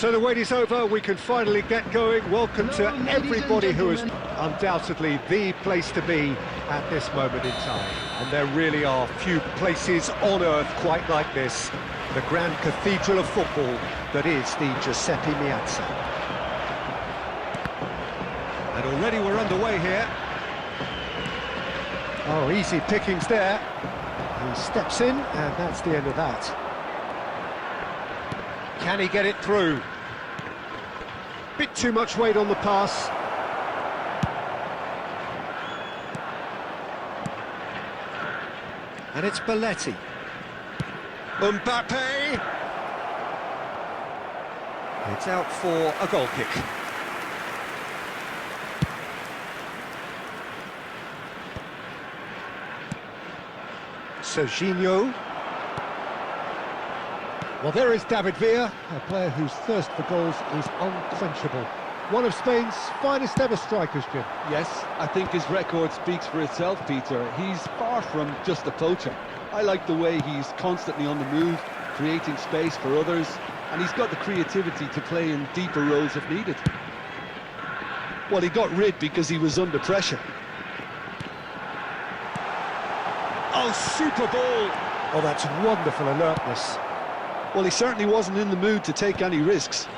So the wait is over, we can finally get going. Welcome to everybody who is undoubtedly the place to be at this moment in time. And there really are few places on earth quite like this. The grand cathedral of football that is the Giuseppe Meazza. And already we're underway here. Oh, easy pickings there. He steps in, and that's the end of that. Can he get it through? Bit too much weight on the pass. And it's Belletti. Mbappe! It's out for a goal kick. Serginho. Well, there is David Villa, a player whose thirst for goals is unquenchable. One of Spain's finest ever strikers, Jim. Yes, I think his record speaks for itself, Peter. He's far from just a poacher. I like the way he's constantly on the move, creating space for others, and he's got the creativity to play in deeper roles if needed. Well, he got rid because he was under pressure. Oh, super ball! Oh, that's wonderful alertness. Well, he certainly wasn't in the mood to take any risks.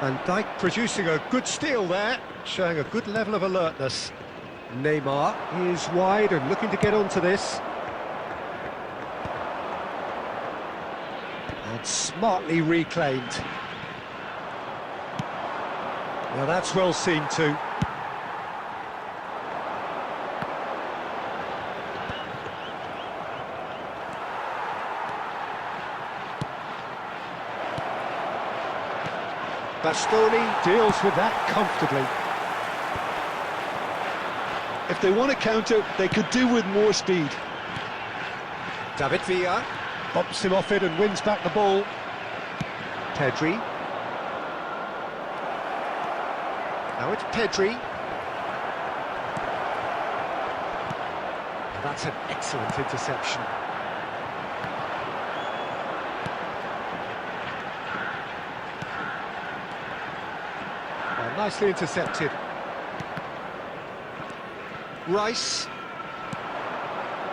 Van Dijk producing a good steal there, showing a good level of alertness. Neymar is wide and looking to get onto this. And smartly reclaimed. Now that's well seen too. Bastoni deals with that comfortably. If they want to counter, they could do with more speed. David Villa bumps him off it and wins back the ball. Pedri. Now it's Pedri. That's an excellent interception. Nicely intercepted. Rice.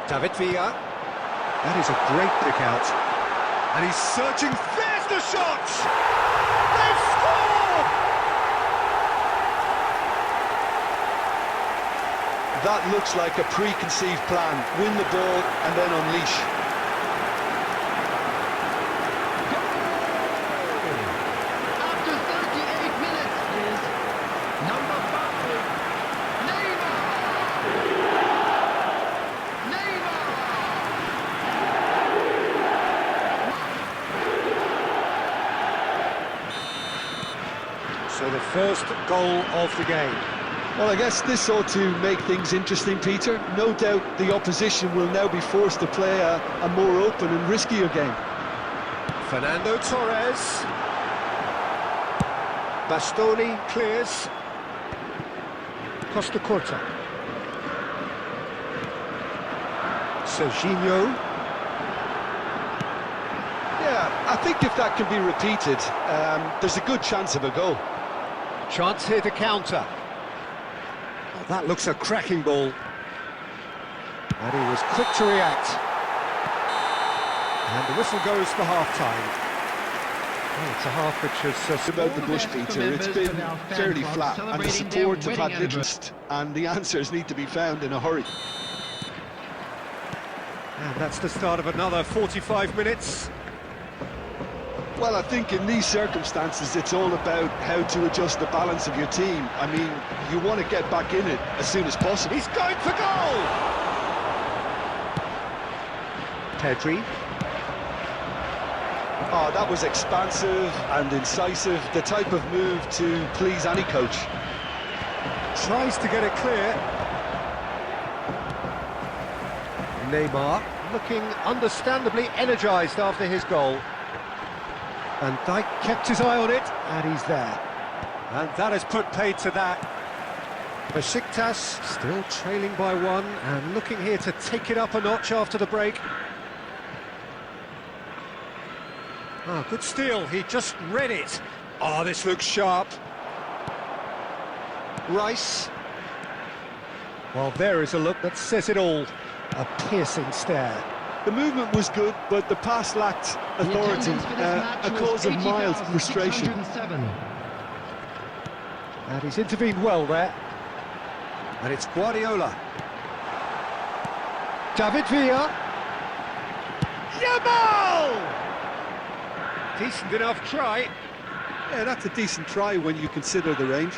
David Villa. That is a great pick out. And he's searching. There's the shot! They've scored! That looks like a preconceived plan. Win the ball and then unleash. So the first goal of the game. Well, I guess this ought to make things interesting, Peter. No doubt the opposition will now be forced to play a more open and riskier game. Fernando Torres. Bastoni clears. Costa Curta. Serginho. Yeah, I think if that can be repeated, there's a good chance of a goal. Chance here to counter. Oh, that looks a cracking ball. And he was quick to react. And the whistle goes for half-time. Oh, it's a half which has... About the bush, Peter, it's been fairly flat, and the support have had little, and the answers need to be found in a hurry. And that's the start of another 45 minutes. Well, I think in these circumstances, it's all about how to adjust the balance of your team. I mean, you want to get back in it as soon as possible. He's going for goal! Pedri. Oh, that was expansive and incisive, the type of move to please any coach. Tries to get it clear. Neymar looking understandably energised after his goal. Van Dijk kept his eye on it, and he's there. And that has put paid to that. Besiktas still trailing by one, and looking here to take it up a notch after the break. Oh, good steal, he just read it. Oh, this looks sharp. Rice. Well, there is a look that says it all. A piercing stare. The movement was good, but the pass lacked authority, a cause of mild frustration. And he's intervened well there. And it's Guardiola. David Villa. Yamal! Decent enough try. Yeah, that's a decent try when you consider the range.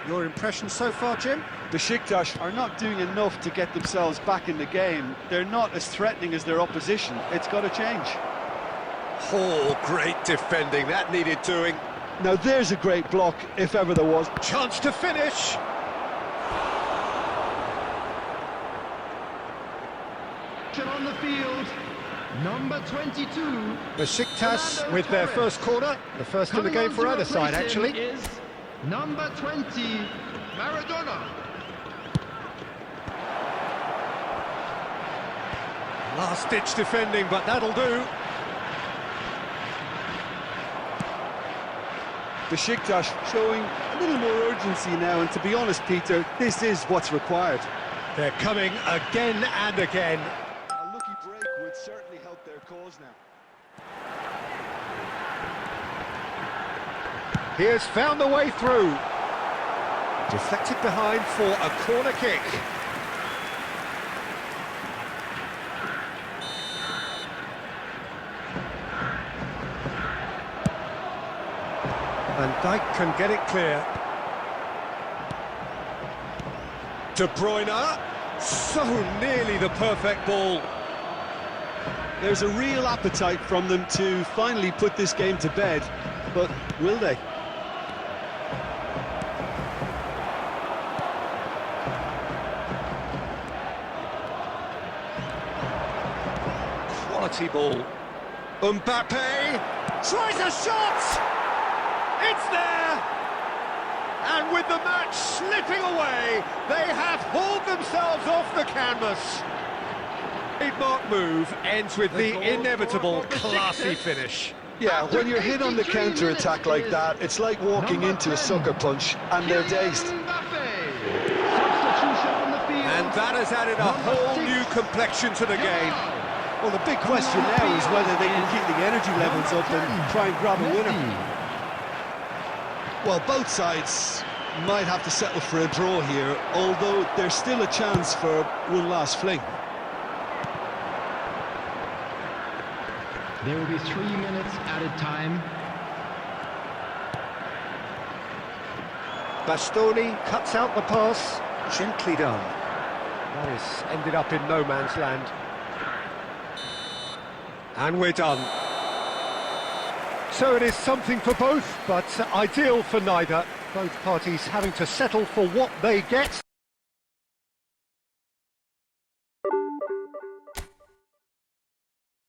Your impression so far, Jim? Besiktas are not doing enough to get themselves back in the game. They're not as threatening as their opposition. It's got to change. Oh, great defending. That needed doing. Now there's a great block, if ever there was. Chance to finish. On the field, number 22. Besiktas with their first corner. The first in the game for either side, actually. Is number 20, Maradona. Last-ditch defending, but that'll do. Besiktas showing a little more urgency now, and to be honest, Peter, this is what's required. They're coming again and again. A lucky break would certainly help their cause now. He has found the way through. Deflected behind for a corner kick. Van Dijk can get it clear. De Bruyne, so nearly the perfect ball. There's a real appetite from them to finally put this game to bed, but will they? Quality ball. Mbappe tries a shot! It's there! And with the match slipping away, they have hauled themselves off the canvas. Trademark move ends with the inevitable classy finish. Yeah, when you're hit on the counter-attack like that, it's like walking into a sucker punch and they're dazed. And that has added a whole new complexion to the game. Well, the big question now is whether they can keep the energy levels up and try and grab a winner. Well, both sides might have to settle for a draw here, although there's still a chance for one last fling. There will be 3 minutes added time. Bastoni cuts out the pass, gently done. That has ended up in no man's land. And we're done. So it is something for both, but ideal for neither. Both parties having to settle for what they get.